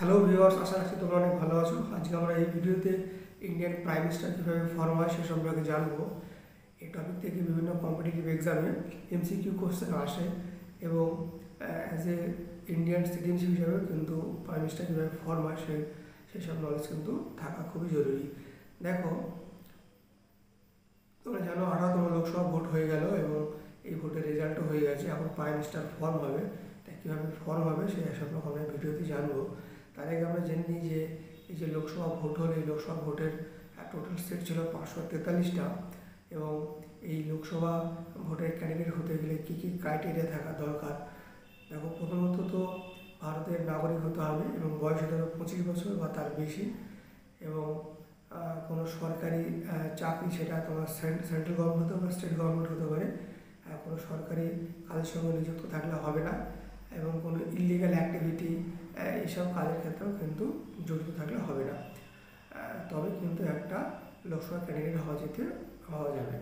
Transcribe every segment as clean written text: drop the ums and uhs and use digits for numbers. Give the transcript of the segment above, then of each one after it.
Hello viewers, আশা রাখছি তোমরা অনেক ভালো আছো। আজকে আমরা এই ভিডিওতে ইন্ডিয়ান প্রাইম মিনিস্টার কীভাবে ফর্ম হয় সে সম্পর্কে জানবো। এই টপিক থেকে বিভিন্ন কম্পিটিটিভ এক্সামে এমসিকিউ কোশ্চেন আসে এবং অ্যাজ এ ইন্ডিয়ান সিটিজেনশিপ হিসাবে কিন্তু প্রাইম মিনিস্টার কীভাবে ফর্ম হয় সেসব নলেজ কিন্তু থাকা খুবই জরুরি। দেখো, তোমরা জানো 18তম লোকসভা ভোট হয়ে গেল এবং এই ভোটের রেজাল্টও হয়ে গেছে। এখন প্রাইম মিনিস্টার ফর্ম হবে, তাই কীভাবে ফর্ম হবে সেই সম্পর্কে আমরা ভিডিওতে জানবো। তার আগে আমরা জেনে নিই যে এই যে লোকসভা ভোট হলো, এই লোকসভা ভোটের টোটাল সিট ছিল 543টা এবং এই লোকসভা ভোটের ক্যান্ডিডেট হতে গেলে কী কী ক্রাইটেরিয়া থাকা দরকার। দেখো, প্রথমত তো ভারতের নাগরিক হতে হবে এবং বয়স হতে হবে 25 বছর বা তার বেশি এবং কোনো সরকারি চাকরি, সেটা তোমার সেন্ট্রাল গভর্নমেন্ট হতে পারে, স্টেট গভর্নমেন্ট হতে পারে, কোনো সরকারি কাজের সঙ্গে নিযুক্ত থাকলে হবে না এবং কোনো ইলিগাল অ্যাক্টিভিটি এইসব কাজের ক্ষেত্রেও কিন্তু জড়িত থাকলে হবে না, তবে কিন্তু একটা লোকসভা ক্যান্ডিডেট হওয়া যাবে।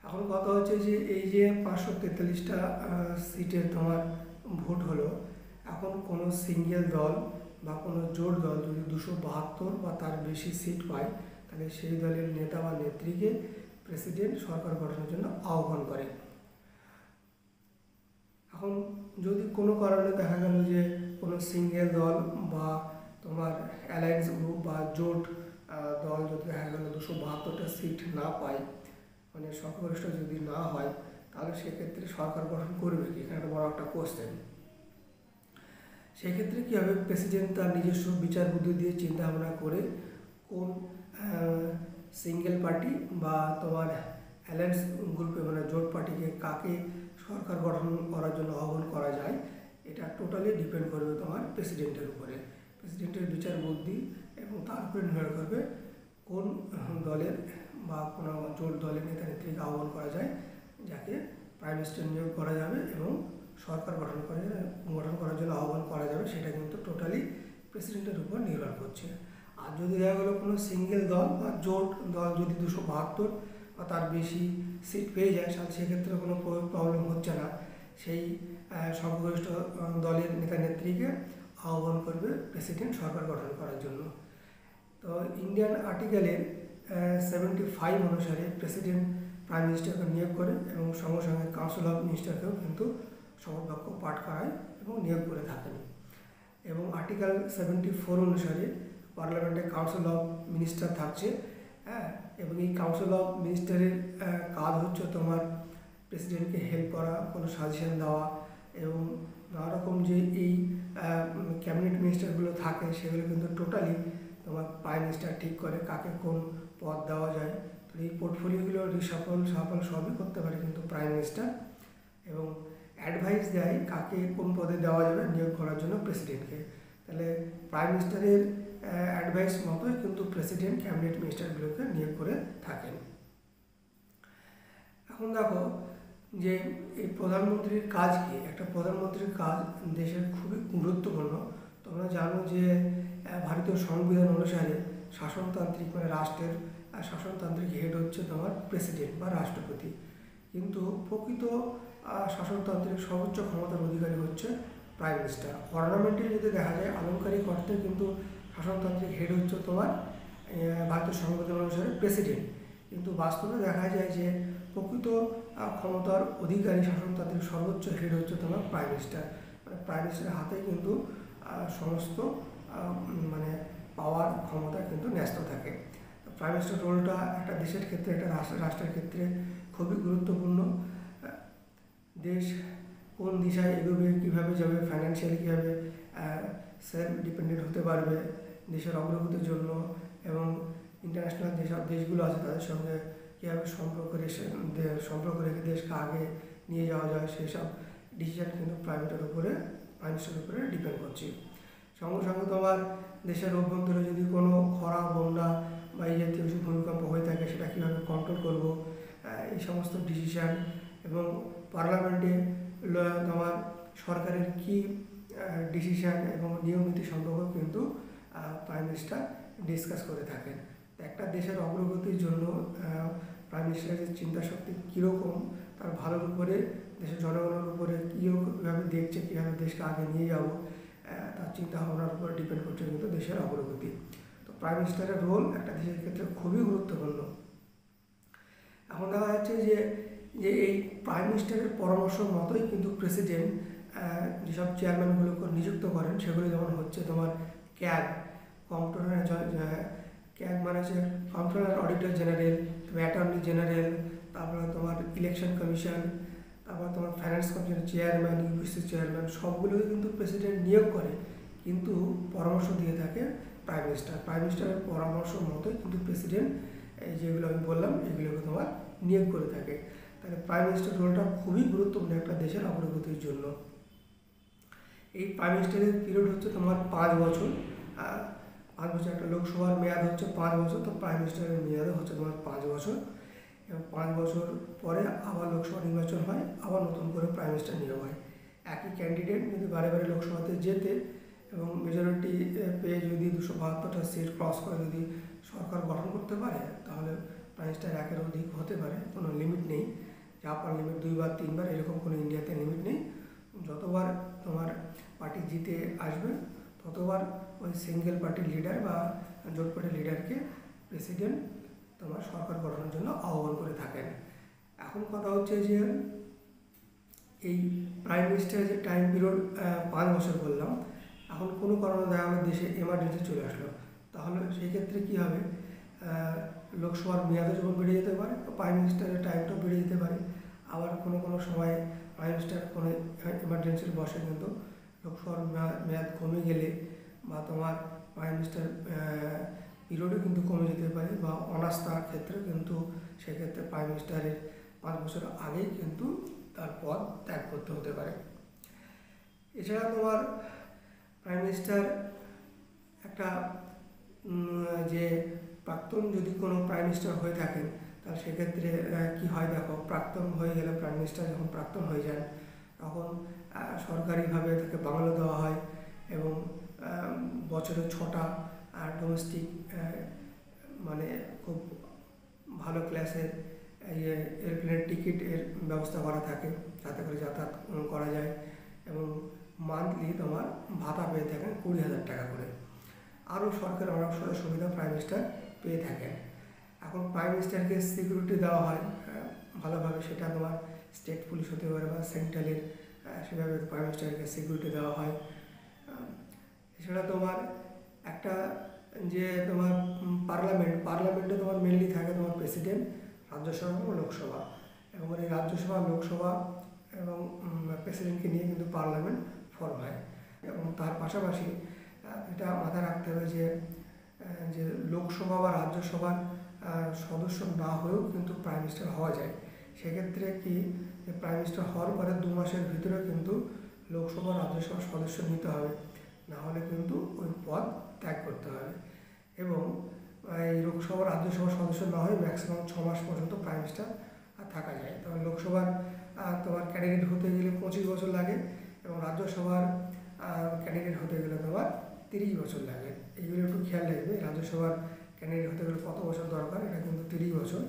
এখন কথা হচ্ছে যে এই যে 543টা সিটে তোমার ভোট হলো, এখন কোনো সিঙ্গেল দল বা কোনো জোট দল যদি 272 বা তার বেশি সিট পায়, তাহলে সেই দলের নেতা বা নেত্রীকে প্রেসিডেন্ট সরকার গঠনের জন্য আহ্বান করে। এখন যদি কোনো কারণে দেখা গেল যে কোনো সিঙ্গেল দল বা তোমার অ্যালায়েন্স গ্রুপ বা জোট দল যদি দেখা গেল 272টা সিট না পায়, মানে সংখ্যাগরিষ্ঠ যদি না হয়, তাহলে সেক্ষেত্রে সরকার গঠন করবে কি, এখানে একটা বড় একটা কোশ্চেন। সেক্ষেত্রে কী হবে, প্রেসিডেন্ট তার নিজস্ব বিচার বুদ্ধি দিয়ে চিন্তা ভাবনা করে কোন সিঙ্গেল পার্টি বা তোমার অ্যালায়েন্স গ্রুপে মানে জোট পার্টিকে কাকে সরকার গঠন করার জন্য আহ্বান করা যায়, এটা টোটালি ডিপেন্ড করবে তোমার প্রেসিডেন্টের উপরে। প্রেসিডেন্টের বিচার বুদ্ধি এবং তার উপরে নির্ভর করবে কোন দলের বা কোনো জোট দলের নেতা নেত্রীকে আহ্বান করা যায়, যাকে প্রাইম মিনিস্টার নিয়োগ করা যাবে এবং সরকার গঠন করার জন্য আহ্বান করা যাবে, সেটা কিন্তু টোটালি প্রেসিডেন্টের উপর নির্ভর করছে। আর যদি দেখা গেলো কোনো সিঙ্গেল দল বা জোট দল যদি 272 বা তার বেশি সিট পেয়ে যায়, সেক্ষেত্রে কোনো প্রবলেম হচ্ছে না, সেই সংখ্যাগরিষ্ঠ দলের নেতা নেত্রীকে আহ্বান করবে প্রেসিডেন্ট সরকার গঠন করার জন্য। তো ইন্ডিয়ান আর্টিকেলের 75 অনুসারে প্রেসিডেন্ট প্রাইম মিনিস্টারকে নিয়োগ করে এবং সঙ্গে সঙ্গে কাউন্সিল অফ মিনিস্টারকেও কিন্তু শপথ বাক্য পাঠ করায় এবং নিয়োগ করে থাকেন। এবং আর্টিকেল 74 অনুসারে পার্লামেন্টে কাউন্সিল অফ মিনিস্টার থাকছে, এবং এই কাউন্সিল অফ মিনিস্টারের কাজ হচ্ছে তোমার প্রেসিডেন্টকে হেল্প করা, কোনো সাজেশন দেওয়া এবং নানা রকম যে এই ক্যাবিনেট মিনিস্টারগুলো থাকে সেগুলো কিন্তু টোটালি তোমার প্রাইম মিনিস্টার ঠিক করে কাকে কোন পদ দেওয়া যায়। তো এই পোর্টফোলিওগুলো রিসাফল সবই করতে পারে কিন্তু প্রাইম মিনিস্টার, এবং অ্যাডভাইস দেয় কাকে কোন পদে দেওয়া যাবে নিয়োগ করার জন্য প্রেসিডেন্টকে। তাহলে প্রাইম মিনিস্টারের অ্যাডভাইস মতোই কিন্তু প্রেসিডেন্ট ক্যাবিনেট মিনিস্টারগুলোকে নিয়োগ করে থাকেন। এখন দেখো যে এই প্রধানমন্ত্রীর কাজ কি। একটা প্রধানমন্ত্রীর কাজ দেশের খুবই গুরুত্বপূর্ণ। তোমরা জানো যে ভারতীয় সংবিধান অনুসারে শাসনতান্ত্রিক মানে রাষ্ট্রের শাসনতান্ত্রিক হেড হচ্ছে তোমার প্রেসিডেন্ট বা রাষ্ট্রপতি, কিন্তু প্রকৃত শাসনতান্ত্রিক সর্বোচ্চ ক্ষমতার অধিকারী হচ্ছে প্রাইম মিনিস্টার। অর্নামেন্টে যদি দেখা যায় আলংকারিক অর্থে কিন্তু শাসনতান্ত্রিক হেড হচ্ছে তোমার ভারতীয় সংবিধান অনুসারে প্রেসিডেন্ট, কিন্তু বাস্তবে দেখা যায় যে প্রকৃত ক্ষমতার অধিকারী শাসনতান্ত্রিক সর্বোচ্চ হেড হচ্ছে তোমার প্রাইম মিনিস্টার। মানে প্রাইম মিনিস্টারের হাতে কিন্তু সমস্ত মানে পাওয়ার ক্ষমতা কিন্তু ন্যস্ত থাকে। প্রাইম মিনিস্টার রোলটা একটা দেশের ক্ষেত্রে, একটা রাষ্ট্রের ক্ষেত্রে খুবই গুরুত্বপূর্ণ। দেশ কোন দিশায় এগোবে, কীভাবে যাবে, ফাইন্যান্সিয়ালি কীভাবে সেলফ ডিপেন্ডেন্ট হতে পারবে দেশের অগ্রগতির জন্য, এবং ইন্টারন্যাশনাল যেসব দেশগুলো আছে তাদের সঙ্গে কীভাবে সম্পর্ক রেখে দেশকে আগে নিয়ে যাওয়া যায়, সেই সব ডিসিশন কিন্তু প্রাইম মিনিস্টারের উপরে ডিপেন্ড করছে। সঙ্গে সঙ্গে তোমার দেশের অভ্যন্তরে যদি কোনো খরা, বন্যা বা এই জাতীয় কিছু ভূমিকম্প হয়ে থাকে, সেটা কীভাবে কন্ট্রোল করব, এই সমস্ত ডিসিশান, এবং পার্লামেন্টে তোমার সরকারের কী ডিসিশান এবং নিয়ম নীতি সম্পর্কেও কিন্তু প্রাইম মিনিস্টার ডিসকাস করে থাকেন। একটা দেশের অগ্রগতির জন্য প্রাইম মিনিস্টারের চিন্তাশক্তি কীরকম, তার ভালোর উপরে, দেশের জনগণের উপরে কীভাবে দেখছে, কীভাবে দেশকে আগে নিয়ে যাব, তার চিন্তাভাবনার উপর ডিপেন্ড করছে কিন্তু দেশের অগ্রগতি। তো প্রাইম মিনিস্টারের রোল একটা দেশের ক্ষেত্রে খুবই গুরুত্বপূর্ণ। এখন দেখা যাচ্ছে যে যে এই প্রাইম মিনিস্টারের পরামর্শ মতোই কিন্তু প্রেসিডেন্ট যেসব চেয়ারম্যানগুলোকে নিযুক্ত করেন সেগুলো যেমন হচ্ছে তোমার ক্যাগ, কম্পট্রোলার, ক্যাগ মানে হচ্ছে comptroller auditor general, attorney general, তারপরে তোমার ইলেকশন কমিশন, তারপর তোমার ফাইন্যান্স কমিশনের চেয়ারম্যান, ইউপিসি চেয়ারম্যান, সবগুলোকে কিন্তু প্রেসিডেন্ট নিয়োগ করে, কিন্তু পরামর্শ দিয়ে থাকে প্রাইম মিনিস্টার। প্রাইম মিনিস্টারের পরামর্শ মতোই কিন্তু প্রেসিডেন্ট এই যেগুলো আমি বললাম এগুলোকে তোমার নিয়োগ করে থাকে। তাহলে প্রাইম মিনিস্টার রোলটা খুবই গুরুত্বপূর্ণ একটা দেশের অগ্রগতির জন্য। এই প্রাইম মিনিস্টারের পিরিয়ড হচ্ছে তোমার 5 বছর। 5 বছর একটা লোকসভার মেয়াদ হচ্ছে 5 বছর, তো প্রাইম মিনিস্টারের মেয়াদও হচ্ছে তোমার 5 বছর, এবং 5 বছর পরে আবার লোকসভা নির্বাচন হয়, আবার নতুন করে প্রাইম মিনিস্টার নিয়োগ হয়। একই ক্যান্ডিডেট যদি বারে বারে লোকসভাতে যেতে এবং মেজরিটি পেয়ে যদি 272টা সিট ক্রস করে যদি সরকার গঠন করতে পারে, তাহলে প্রাইম মিনিস্টার একের অধিক হতে পারে, কোনো লিমিট নেই। যা আপার লিমিট 2 বার 3 বার এরকম কোনো ইন্ডিয়াতে লিমিট নেই। যতবার তোমার পার্টি জিতে আসবে ততবার ওই সিঙ্গেল পার্টির লিডার বা জোট পার্টির লিডারকে প্রেসিডেন্ট তোমার সরকার গঠনের জন্য আহ্বান করে থাকেন। এখন কথা হচ্ছে যে এই প্রাইম মিনিস্টারের যে টাইম পিরিয়ড 5 বছর বললাম, এখন কোনো কারণে দেখা গেলো দেশে এমার্জেন্সি চলে আসলো, তাহলে সেই ক্ষেত্রে কী হবে, লোকসভার মেয়াদও যেমন বেড়ে যেতে পারে, প্রাইম মিনিস্টারের টাইমটাও বেড়ে যেতে পারে। আবার কোনো সময় প্রাইম মিনিস্টার কোনো এমার্জেন্সির বসে কিন্তু লোকসভার মেয়াদ কমে গেলে বা তোমার প্রাইম মিনিস্টার পিরিয়ডও কিন্তু কমে যেতে পারে, বা অনাস্থার ক্ষেত্রে কিন্তু সেক্ষেত্রে প্রাইম মিনিস্টারের 5 বছর আগেই কিন্তু তার পদ ত্যাগ করতে হতে পারে। এছাড়া তোমার প্রাইম মিনিস্টার একটা যে প্রাক্তন যদি কোনো প্রাইম মিনিস্টার হয়ে থাকেন, তাহলে সেক্ষেত্রে কী হয় দেখো, প্রাক্তন হয়ে গেলে প্রাইম মিনিস্টার যখন প্রাক্তন হয়ে যান তখন সরকারিভাবে তাকে বাংলো দেওয়া হয়, এবং বছরে 6টা ডোমেস্টিক মানে খুব ভালো ক্লাসের এয়ারপ্লেনের টিকিটের ব্যবস্থা করা থাকে, যাতে করে যাতায়াত করা যায়, এবং মান্থলি তোমার ভাতা পেয়ে থাকেন 20,000 টাকা করে। আরও সরকারের অনেক সুবিধা প্রাইম মিনিস্টার পেয়ে থাকেন। এখন প্রাইম মিনিস্টারকে সিকিউরিটি দেওয়া হয় ভালোভাবে, সেটা তোমার স্টেট পুলিশ হতে পারে বা সেন্ট্রালের, সেভাবে প্রাইম মিনিস্টারকে সিকিউরিটি দেওয়া হয়। এছাড়া তোমার একটা যে তোমার পার্লামেন্টে তোমার মেনলি থাকে তোমার প্রেসিডেন্ট, রাজ্যসভা এবং লোকসভা, এবং এই রাজ্যসভা, লোকসভা এবং প্রেসিডেন্টকে নিয়ে কিন্তু পার্লামেন্ট ফর্ম হয়। এবং তার পাশাপাশি এটা মাথায় রাখতে হবে যে লোকসভা বা রাজ্যসভার সদস্য না হয়েও কিন্তু প্রাইম মিনিস্টার হওয়া যায়। সেক্ষেত্রে কি, যে প্রাইম মিনিস্টার হওয়ার পরে 2 মাসের ভিতরে কিন্তু লোকসভা রাজ্যসভার সদস্য নিতে হবে, না হলে কিন্তু ওই পদ ত্যাগ করতে হবে। এবং এই লোকসভা রাজ্যসভার সদস্য না হয়ে ম্যাক্সিমাম 6 মাস পর্যন্ত প্রাইম মিনিস্টার থাকা যায়। তবে লোকসভার তোমার ক্যান্ডিডেট হতে গেলে 25 বছর লাগে, এবং রাজ্যসভার ক্যান্ডিডেট হতে গেলে তোমার 30 বছর লাগে। এইগুলো একটু খেয়াল রাখবে, রাজ্যসভার ক্যান্ডিডেট হতে গেলে কত বছর দরকার, এটা কিন্তু 30 বছর।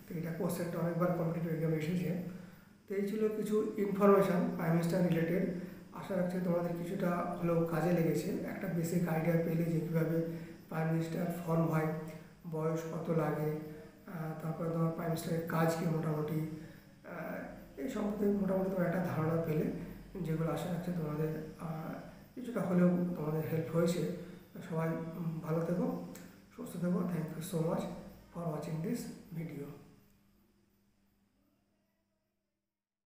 তো এটা কোশ্চেনটা অনেকবার কম্পিটিটিভ এক্সামে এসেছে। তো এই ছিল কিছু ইনফরমেশান প্রাইম মিনিস্টার রিলেটেড। আশা রাখছি তোমাদের কিছুটা হলেও কাজে লেগেছে, একটা বেসিক আইডিয়া পেলে যে কীভাবে প্রাইম মিনিস্টার ফর্ম হয়, বয়স কত লাগে, তারপরে তোমার প্রাইম মিনিস্টারের কাজ কি মোটামুটি, এই সম্পর্কে মোটামুটি তোমার একটা ধারণা পেলে, যেগুলো আশা রাখছি তোমাদের কিছুটা হলেও তোমাদের হেল্প হয়েছে। সবাই ভালো থেকো, সুস্থ থেকো। Thank you so much for watching this video.